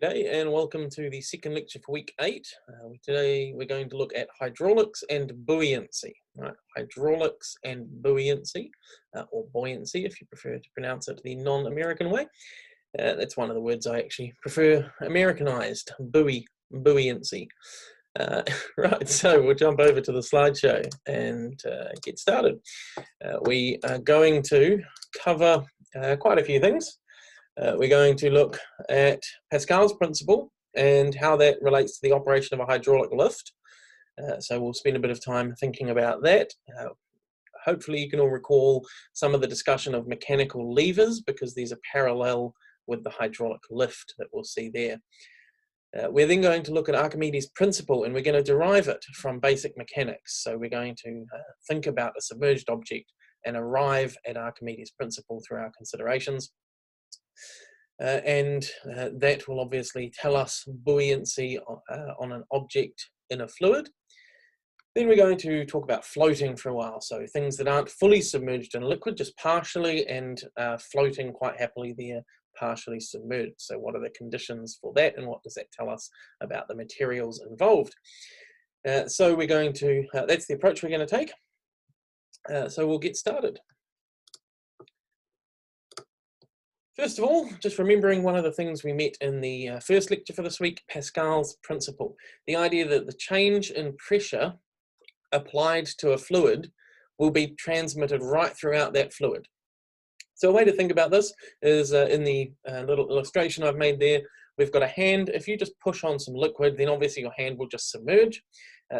G'day and welcome to the second lecture for week 8. Today we're going to look at hydraulics and buoyancy. Right? Hydraulics and buoyancy, or buoyancy if you prefer to pronounce it the non-American way. That's one of the words I actually prefer Americanized, buoyancy. Right, so we'll jump over to the slideshow and get started. We are going to cover quite a few things. We're going to look at Pascal's principle and how that relates to the operation of a hydraulic lift. So we'll spend a bit of time thinking about that. Hopefully you can all recall some of the discussion of mechanical levers because there's a parallel with the hydraulic lift that we'll see there. We're then going to look at Archimedes' principle and we're going to derive it from basic mechanics. So we're going to think about a submerged object and arrive at Archimedes' principle through our considerations. That will obviously tell us buoyancy on an object in a fluid. Then we're going to talk about floating for a while, so things that aren't fully submerged in liquid, just partially, and floating quite happily there, partially submerged. So what are the conditions for that, and what does that tell us about the materials involved? So we're going to, that's the approach we're going to take. So we'll get started. First of all, just remembering one of the things we met in the first lecture for this week, Pascal's principle. The idea that the change in pressure applied to a fluid will be transmitted right throughout that fluid. So a way to think about this is in the little illustration I've made there, we've got a hand. If you just push on some liquid, then obviously your hand will just submerge.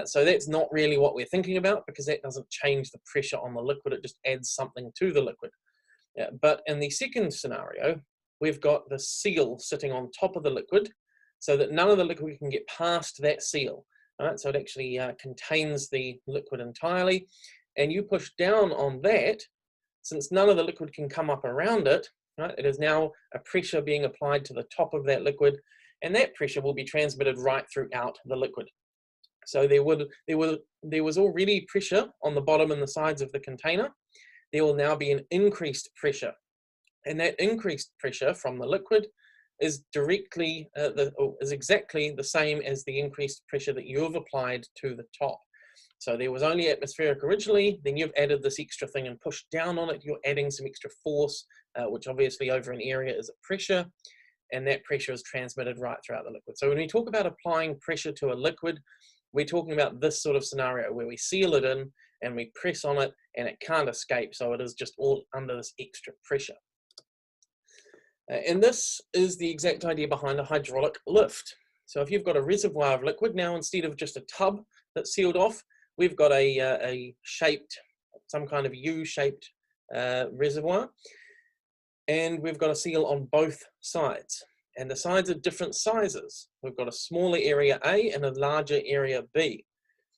So that's not really what we're thinking about because that doesn't change the pressure on the liquid, it just adds something to the liquid. But in the second scenario, we've got the seal sitting on top of the liquid so that none of the liquid can get past that seal. Right? So it actually contains the liquid entirely. And you push down on that, since none of the liquid can come up around it, right? It is now a pressure being applied to the top of that liquid, and that pressure will be transmitted right throughout the liquid. So there was already pressure on the bottom and the sides of the container. There will now be an increased pressure. And that increased pressure from the liquid is directly, is exactly the same as the increased pressure that you've applied to the top. So there was only atmospheric originally, then you've added this extra thing and pushed down on it, you're adding some extra force, which obviously over an area is a pressure, and that pressure is transmitted right throughout the liquid. So when we talk about applying pressure to a liquid, we're talking about this sort of scenario where we seal it in and we press on it and it can't escape, so it is just all under this extra pressure. And this is the exact idea behind a hydraulic lift. So if you've got a reservoir of liquid, now instead of just a tub that's sealed off, we've got a shaped, some kind of U-shaped reservoir, and we've got a seal on both sides. And the sides are different sizes. We've got a smaller area A and a larger area B.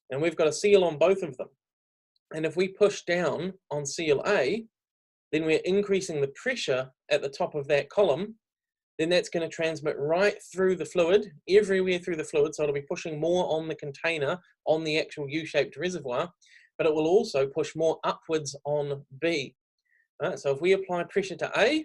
And we've got a seal on both of them. And if we push down on seal A, then we're increasing the pressure at the top of that column. Then that's going to transmit right through the fluid, everywhere through the fluid. So it'll be pushing more on the container, on the actual U-shaped reservoir, but it will also push more upwards on B. Right? So if we apply pressure to A,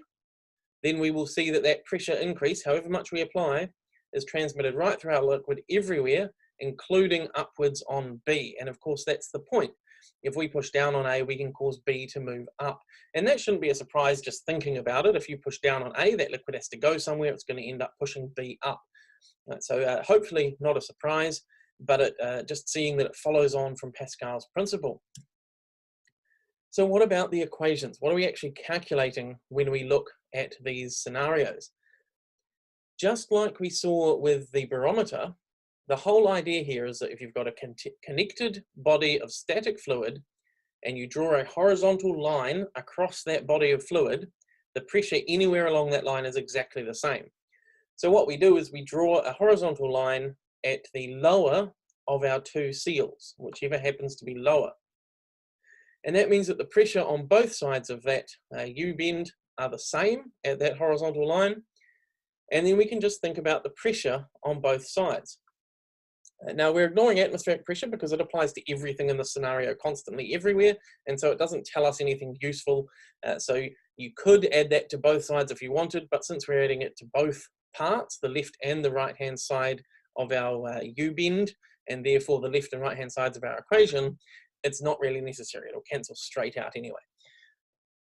then we will see that that pressure increase, however much we apply, is transmitted right through our liquid everywhere, including upwards on B. And of course, that's the point. If we push down on A, we can cause B to move up. And that shouldn't be a surprise just thinking about it. If you push down on A, that liquid has to go somewhere. It's going to end up pushing B up. Right, so hopefully not a surprise, but just seeing that it follows on from Pascal's principle. So what about the equations? What are we actually calculating when we look at these scenarios? Just like we saw with the barometer, the whole idea here is that if you've got a connected body of static fluid and you draw a horizontal line across that body of fluid, the pressure anywhere along that line is exactly the same. So what we do is we draw a horizontal line at the lower of our two seals, whichever happens to be lower. And that means that the pressure on both sides of that U-bend are the same at that horizontal line. And then we can just think about the pressure on both sides. Now we're ignoring atmospheric pressure because it applies to everything in the scenario constantly everywhere, and so it doesn't tell us anything useful. So you could add that to both sides if you wanted, but since we're adding it to both parts, the left and the right hand side of our U-bend, and therefore the left and right hand sides of our equation, it's not really necessary. It'll cancel straight out anyway.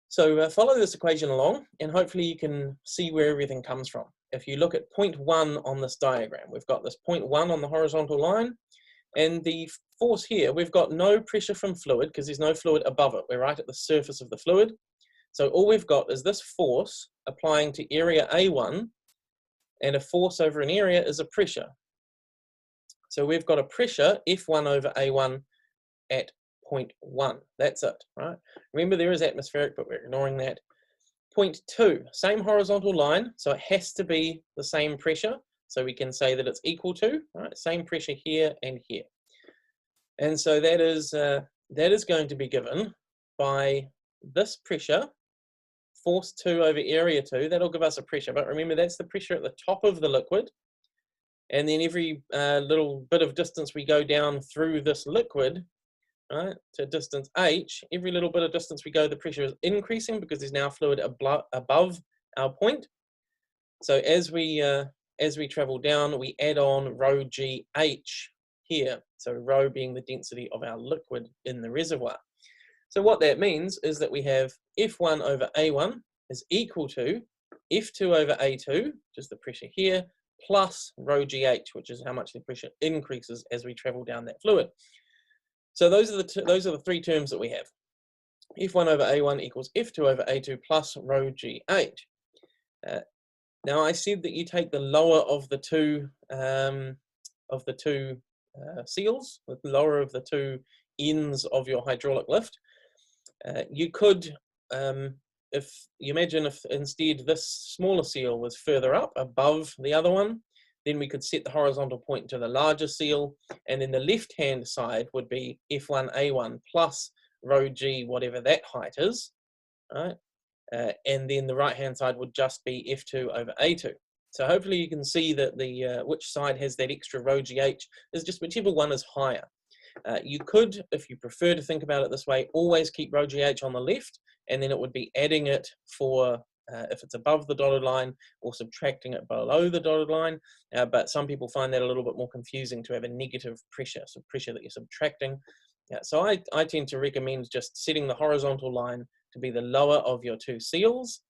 So follow this equation along, and hopefully you can see where everything comes from. If you look at point 1 on this diagram, we've got this point 1 on the horizontal line, and the force here, we've got no pressure from fluid because there's no fluid above it. We're right at the surface of the fluid. So all we've got is this force applying to area A1, and a force over an area is a pressure. So we've got a pressure F1 over A1 at point 1. That's it, right? Remember, there is atmospheric, but we're ignoring that. Point 2, same horizontal line, so it has to be the same pressure. So we can say that it's equal to, right? Same pressure here and here. And so that is going to be given by this pressure, force 2 over area 2. That'll give us a pressure, but remember, that's the pressure at the top of the liquid. And then every little bit of distance we go down through this liquid, right, to distance h, every little bit of distance we go, the pressure is increasing because there's now fluid above our point. So as we travel down, we add on rho gh here. So rho being the density of our liquid in the reservoir. So what that means is that we have F1 over A1 is equal to F2 over A2, which is the pressure here, plus rho gh, which is how much the pressure increases as we travel down that fluid. So those are the three terms that we have. F1 over A1 equals F2 over A2 plus rho gh. Now I said that you take the lower of the two seals, the lower of the two ends of your hydraulic lift. You could, if you imagine if instead this smaller seal was further up above the other one, then we could set the horizontal point to the larger seal, and then the left-hand side would be F1A1 plus rho g, whatever that height is, right? And then the right-hand side would just be F2 over A2. So hopefully you can see that the which side has that extra rho gh is just whichever one is higher. You could, if you prefer to think about it this way, always keep rho gh on the left, and then it would be adding it for if it's above the dotted line, or subtracting it below the dotted line. But some people find that a little bit more confusing to have a negative pressure, so pressure that you're subtracting. So I tend to recommend just setting the horizontal line to be the lower of your two seals,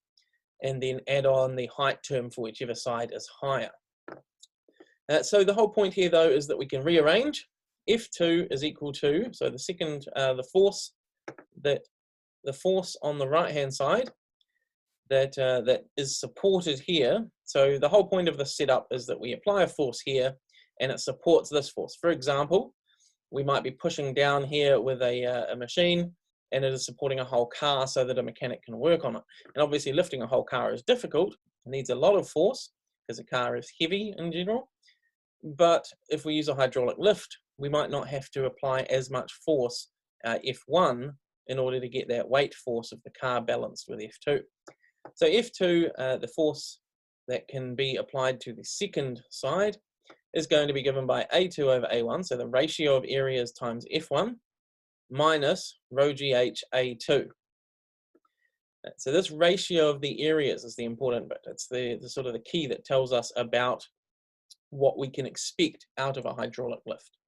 and then add on the height term for whichever side is higher. So the whole point here, though, is that we can rearrange. F2 is equal to, so the second, the force on the right-hand side that is supported here. So the whole point of the setup is that we apply a force here, and it supports this force. For example, we might be pushing down here with a machine, and it is supporting a whole car so that a mechanic can work on it. And obviously lifting a whole car is difficult. It needs a lot of force because a car is heavy in general. But if we use a hydraulic lift, we might not have to apply as much force, F1, in order to get that weight force of the car balanced with F2. So F2, the force that can be applied to the second side, is going to be given by A2 over A1, so the ratio of areas times F1, minus rho gh A2. So this ratio of the areas is the important bit. It's the sort of the key that tells us about what we can expect out of a hydraulic lift.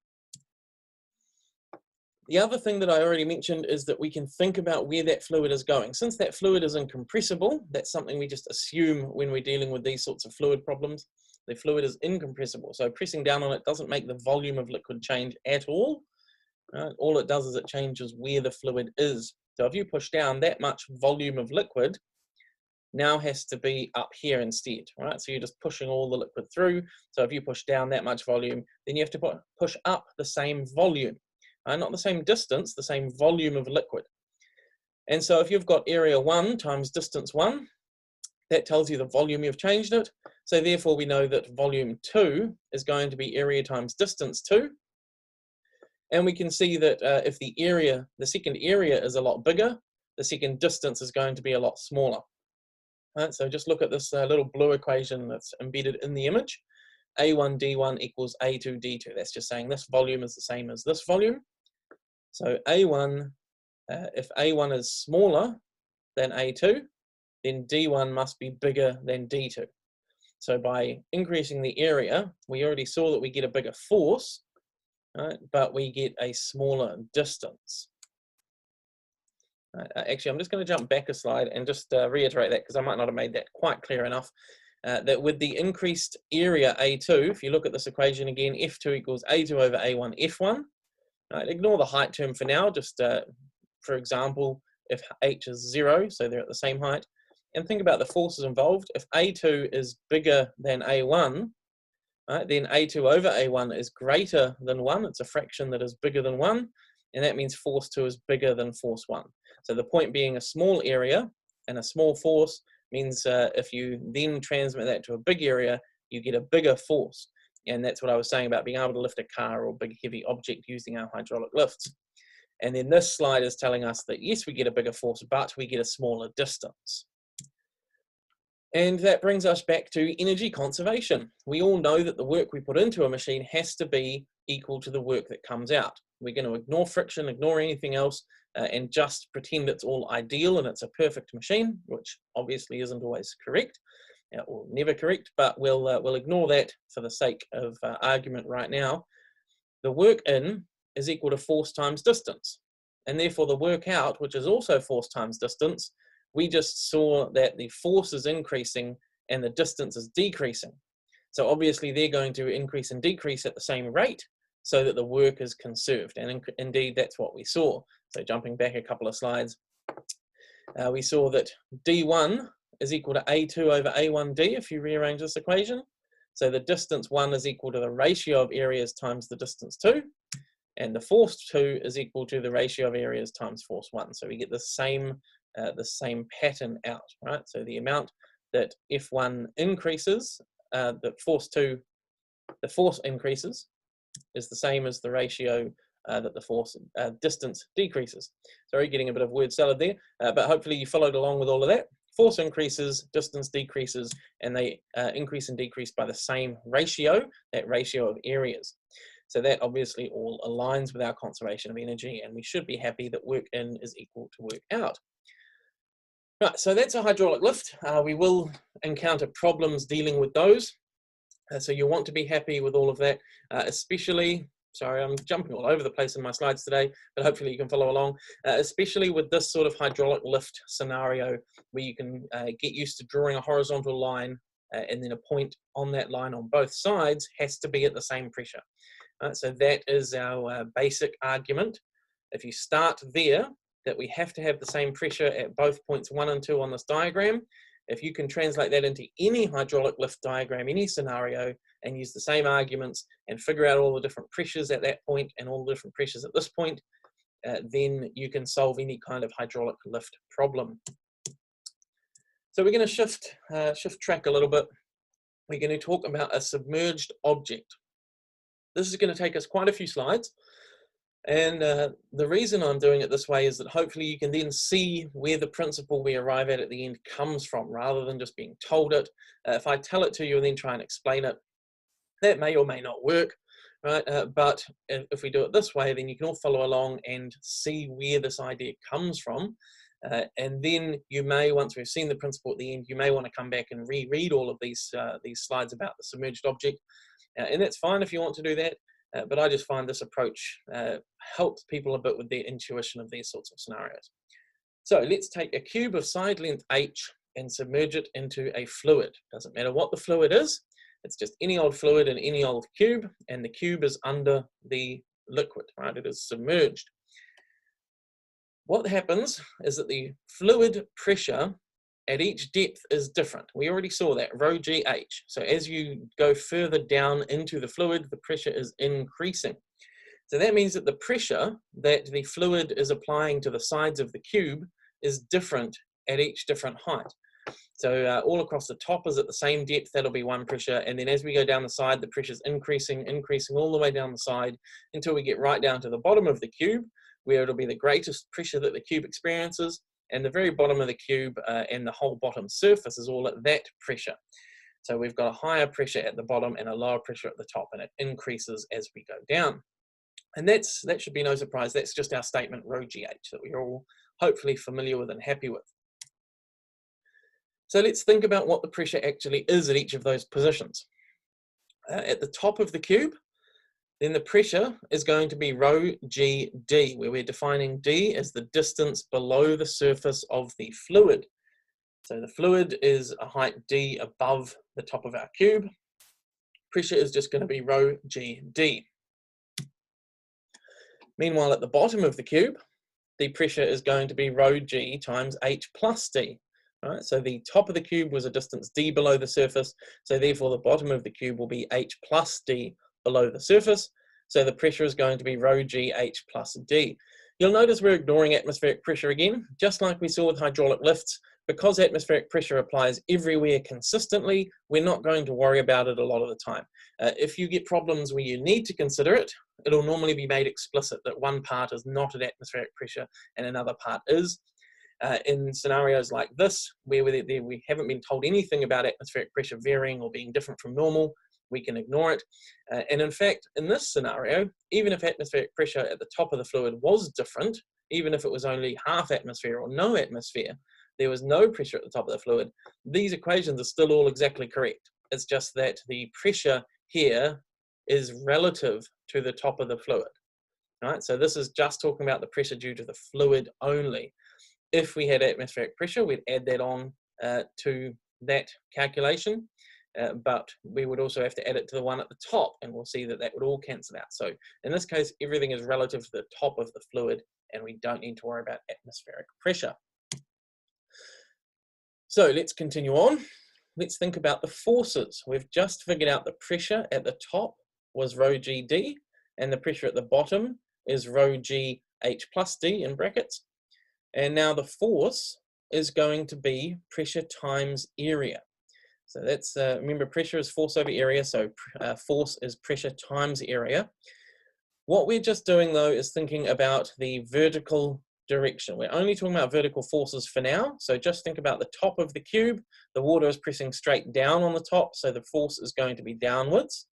The other thing that I already mentioned is that we can think about where that fluid is going. Since that fluid is incompressible, that's something we just assume when we're dealing with these sorts of fluid problems. The fluid is incompressible, so pressing down on it doesn't make the volume of liquid change at all. All it does is it changes where the fluid is. So if you push down, that much volume of liquid now has to be up here instead, right? So you're just pushing all the liquid through. So if you push down that much volume, then you have to push up the same volume. Not the same distance, the same volume of liquid. And so if you've got area 1 times distance 1, that tells you the volume you've changed it. So therefore we know that volume 2 is going to be area times distance 2. And we can see that if the second area is a lot bigger, the second distance is going to be a lot smaller. Right, so just look at this little blue equation that's embedded in the image. A1 D1 equals A2 D2. That's just saying this volume is the same as this volume. So A1, if A1 is smaller than A2, then D1 must be bigger than D2. So by increasing the area, we already saw that we get a bigger force, right? But we get a smaller distance. Actually, I'm just going to jump back a slide and just reiterate that, because I might not have made that quite clear enough. That with the increased area A2, if you look at this equation again, F2 equals A2 over A1 F1. Ignore the height term for now, just for example, if H is 0, so they're at the same height, and think about the forces involved. If A2 is bigger than A1, right, then A2 over A1 is greater than 1. It's a fraction that is bigger than 1, and that means force 2 is bigger than force 1. So the point being, a small area and a small force means if you then transmit that to a big area, you get a bigger force. And that's what I was saying about being able to lift a car or big heavy object using our hydraulic lifts. And then this slide is telling us that yes, we get a bigger force, but we get a smaller distance. And that brings us back to energy conservation. We all know that the work we put into a machine has to be equal to the work that comes out. We're going to ignore friction, ignore anything else, and just pretend it's all ideal and it's a perfect machine, which obviously isn't always correct, or never correct, but we'll ignore that for the sake of argument right now. The work in is equal to force times distance, and therefore the work out, which is also force times distance, we just saw that the force is increasing and the distance is decreasing. So obviously they're going to increase and decrease at the same rate so that the work is conserved. And indeed, that's what we saw. So jumping back a couple of slides, we saw that D1 is equal to A2 over A1D if you rearrange this equation. So the distance 1 is equal to the ratio of areas times the distance 2. And the force 2 is equal to the ratio of areas times force 1. So we get the same pattern out, right? So the amount that F1 increases, the force increases, is the same as the ratio that the force distance decreases. Sorry, getting a bit of word salad there, but hopefully you followed along with all of that. Force increases, distance decreases, and they increase and decrease by the same ratio, that ratio of areas. So that obviously all aligns with our conservation of energy, and we should be happy that work in is equal to work out. Right, so that's a hydraulic lift. We will encounter problems dealing with those. So you'll want to be happy with all of that, especially, sorry, I'm jumping all over the place in my slides today, but hopefully you can follow along, especially with this sort of hydraulic lift scenario where you can get used to drawing a horizontal line and then a point on that line on both sides has to be at the same pressure. So that is our basic argument. If you start there, that we have to have the same pressure at both points 1 and 2 on this diagram. If you can translate that into any hydraulic lift diagram, any scenario, and use the same arguments and figure out all the different pressures at that point and all the different pressures at this point, then you can solve any kind of hydraulic lift problem. So we're going to shift track a little bit. We're going to talk about a submerged object. This is going to take us quite a few slides. And the reason I'm doing it this way is that hopefully you can then see where the principle we arrive at the end comes from, rather than just being told it. If I tell it to you and then try and explain it, that may or may not work, right? But if we do it this way, then you can all follow along and see where this idea comes from. And then you may, once we've seen the principle at the end, you may want to come back and reread all of these slides about the submerged object. And that's fine if you want to do that. But I just find this approach helps people a bit with their intuition of these sorts of scenarios. So let's take a cube of side length h and submerge it into a fluid. Doesn't matter what the fluid is, it's just any old fluid in any old cube, and the cube is under the liquid, right? It is submerged. What happens is that the fluid pressure at each depth is different. We already saw that, rho gh. So as you go further down into the fluid, the pressure is increasing. So that means that the pressure that the fluid is applying to the sides of the cube is different at each different height. So all across the top is at the same depth, that'll be one pressure. And then as we go down the side, the pressure is increasing all the way down the side until we get right down to the bottom of the cube, where it'll be the greatest pressure that the cube experiences. And the very bottom of the cube and the whole bottom surface is all at that pressure. So we've got a higher pressure at the bottom and a lower pressure at the top, and it increases as we go down. And that should be no surprise. That's just our statement rho gh that we're all hopefully familiar with and happy with. So let's think about what the pressure actually is at each of those positions. At the top of the cube, then the pressure is going to be rho g d, where we're defining d as the distance below the surface of the fluid. So the fluid is a height d above the top of our cube. Pressure is just going to be rho g d. Meanwhile, at the bottom of the cube, the pressure is going to be rho g times h plus d. Right? So the top of the cube was a distance d below the surface, so therefore the bottom of the cube will be h plus d below the surface. So the pressure is going to be rho g h plus d. You'll notice we're ignoring atmospheric pressure again, just like we saw with hydraulic lifts. Because atmospheric pressure applies everywhere consistently, we're not going to worry about it a lot of the time. If you get problems where you need to consider it, it'll normally be made explicit that one part is not at atmospheric pressure and another part is. In scenarios like this, where we haven't been told anything about atmospheric pressure varying or being different from normal, we can ignore it. And in fact, in this scenario, even if atmospheric pressure at the top of the fluid was different, even if it was only half atmosphere or no atmosphere, there was no pressure at the top of the fluid, these equations are still all exactly correct. It's just that the pressure here is relative to the top of the fluid. Right? So this is just talking about the pressure due to the fluid only. If we had atmospheric pressure, we'd add that on to that calculation, but we would also have to add it to the one at the top, and we'll see that that would all cancel out. So in this case, everything is relative to the top of the fluid, and we don't need to worry about atmospheric pressure. So let's continue on. Let's think about the forces. We've just figured out the pressure at the top was rho g d, and the pressure at the bottom is rho g h plus d in brackets. And now the force is going to be pressure times area. So that's, remember, pressure is force over area, so force is pressure times area. What we're just doing though is thinking about the vertical direction. We're only talking about vertical forces for now, so just think about the top of the cube. The water is pressing straight down on the top, so the force is going to be downwards.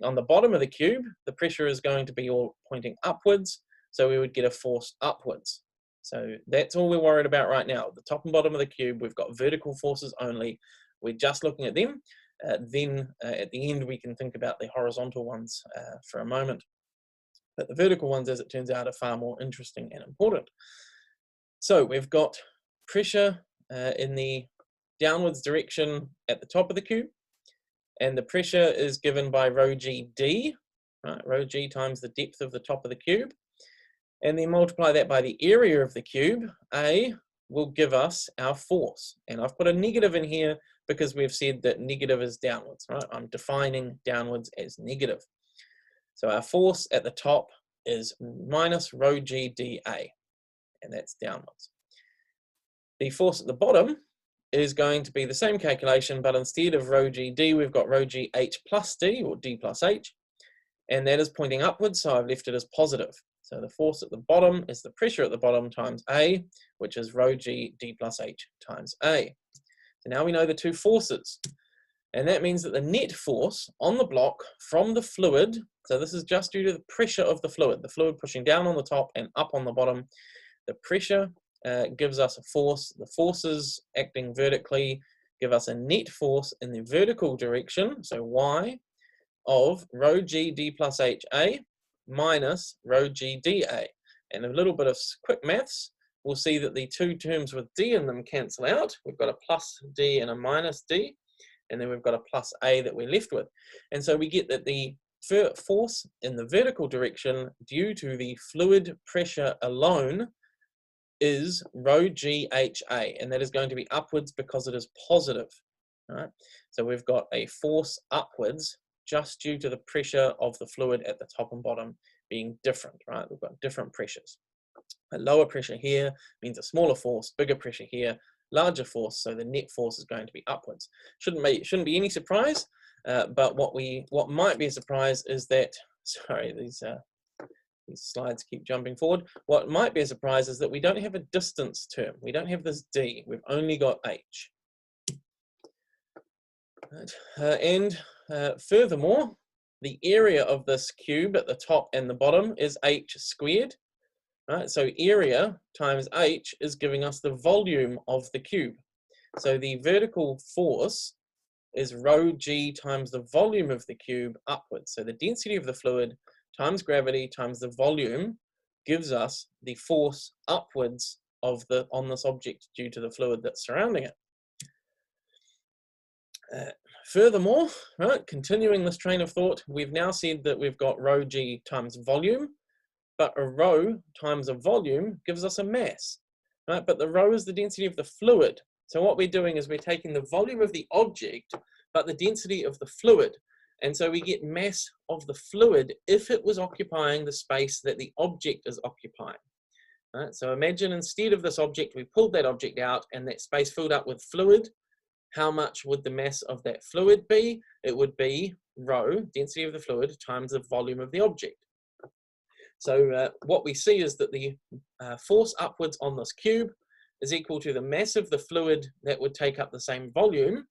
On the bottom of the cube, the pressure is going to be all pointing upwards, so we would get a force upwards. So that's all we're worried about right now. At the top and bottom of the cube, we've got vertical forces only. We're just looking at them. Then at the end, we can think about the horizontal ones for a moment. But the vertical ones, as it turns out, are far more interesting and important. So we've got pressure in the downwards direction at the top of the cube, and the pressure is given by rho g d, right? Rho g times the depth of the top of the cube, and then multiply that by the area of the cube. A will give us our force, and I've put a negative in here because we've said that negative is downwards, right? I'm defining downwards as negative. So our force at the top is minus rho g dA, and that's downwards. The force at the bottom is going to be the same calculation, but instead of rho g d, we've got rho g h plus d, or d plus h, and that is pointing upwards, so I've left it as positive. So the force at the bottom is the pressure at the bottom times A, which is rho g d plus h times A. So now we know the two forces. And that means that the net force on the block from the fluid, so this is just due to the pressure of the fluid pushing down on the top and up on the bottom, the pressure gives us a force. The forces acting vertically give us a net force in the vertical direction, so Y, of rho g d plus HA minus rho g dA. And a little bit of quick maths, we'll see that the two terms with d in them cancel out. We've got a plus d and a minus d, and then we've got a plus a that we're left with. And so we get that the force in the vertical direction due to the fluid pressure alone is rho g HA, and that is going to be upwards because it is positive. Right? So we've got a force upwards just due to the pressure of the fluid at the top and bottom being different, right? We've got different pressures. A lower pressure here means a smaller force, bigger pressure here, larger force, so the net force is going to be upwards. Shouldn't be any surprise, but what might be a surprise is that, sorry, these slides keep jumping forward. What might be a surprise is that we don't have a distance term. We don't have this d, we've only got h. Right. Furthermore, the area of this cube at the top and the bottom is h squared. Right? So area times h is giving us the volume of the cube. So the vertical force is rho g times the volume of the cube upwards. So the density of the fluid times gravity times the volume gives us the force upwards on this object due to the fluid that's surrounding it. Furthermore, right, continuing this train of thought, we've now said that we've got rho g times volume, but a rho times a volume gives us a mass, right? But the rho is the density of the fluid. So what we're doing is we're taking the volume of the object, but the density of the fluid. And so we get mass of the fluid if it was occupying the space that the object is occupying. Right? So imagine instead of this object, we pulled that object out and that space filled up with fluid. How much would the mass of that fluid be? It would be rho, density of the fluid, times the volume of the object. So what we see is that the force upwards on this cube is equal to the mass of the fluid that would take up the same volume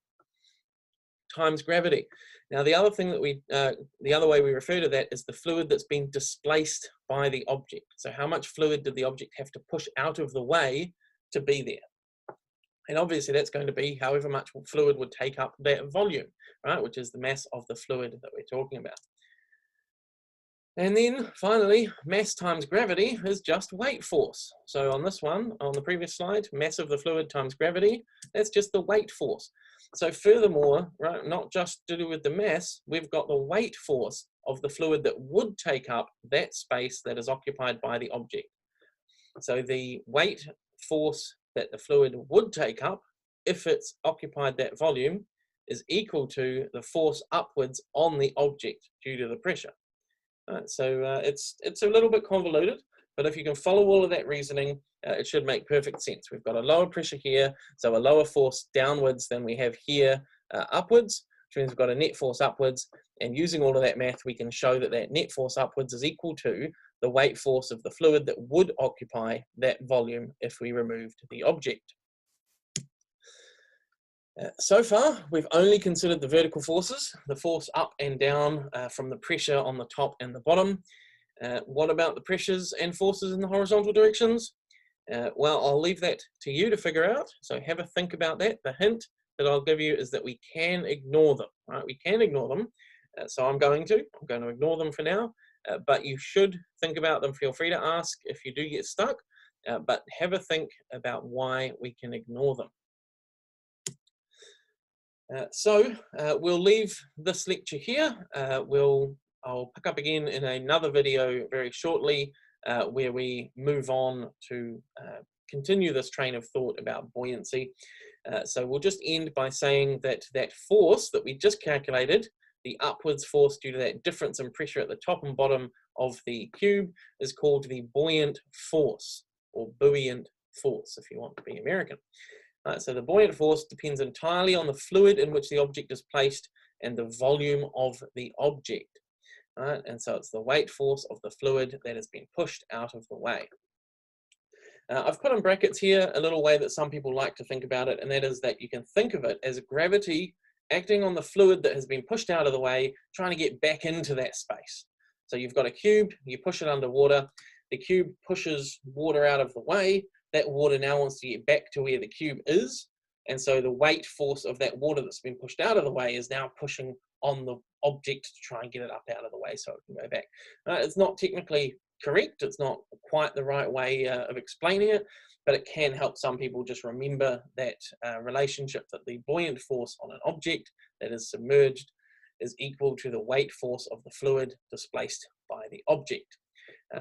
times gravity. Now the other thing that the other way we refer to that is the fluid that's been displaced by the object. So how much fluid did the object have to push out of the way to be there? And obviously that's going to be however much fluid would take up that volume, right? Which is the mass of the fluid that we're talking about. And then finally, mass times gravity is just weight force. So on this one, on the previous slide, mass of the fluid times gravity, that's just the weight force. So furthermore, right, not just to do with the mass, we've got the weight force of the fluid that would take up that space that is occupied by the object. So the weight force that the fluid would take up, if it's occupied that volume, is equal to the force upwards on the object due to the pressure. So it's a little bit convoluted, but if you can follow all of that reasoning, it should make perfect sense. We've got a lower pressure here, so a lower force downwards than we have here upwards, which means we've got a net force upwards, and using all of that math, we can show that that net force upwards is equal to the weight force of the fluid that would occupy that volume if we removed the object. So far, we've only considered the vertical forces, the force up and down from the pressure on the top and the bottom. What about the pressures and forces in the horizontal directions? Well, I'll leave that to you to figure out. So have a think about that. The hint that I'll give you is that we can ignore them, right? We can ignore them. So I'm going to ignore them for now, but you should think about them. Feel free to ask if you do get stuck, but have a think about why we can ignore them. We'll leave this lecture here. I'll pick up again in another video very shortly where we move on to continue this train of thought about buoyancy. So we'll just end by saying that that force that we just calculated, the upwards force due to that difference in pressure at the top and bottom of the cube, is called the buoyant force, or buoyant force if you want to be American. So the buoyant force depends entirely on the fluid in which the object is placed and the volume of the object. And so it's the weight force of the fluid that has been pushed out of the way. I've put in brackets here a little way that some people like to think about it, and that is that you can think of it as gravity acting on the fluid that has been pushed out of the way, trying to get back into that space. So you've got a cube, you push it underwater, the cube pushes water out of the way, that water now wants to get back to where the cube is, and so the weight force of that water that's been pushed out of the way is now pushing on the object to try and get it up out of the way so it can go back. It's not technically correct, it's not quite the right way of explaining it, but it can help some people just remember that relationship, that the buoyant force on an object that is submerged is equal to the weight force of the fluid displaced by the object.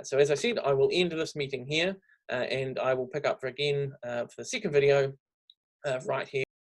So as I said, I will end this meeting here. And I will pick up again for the second video right here.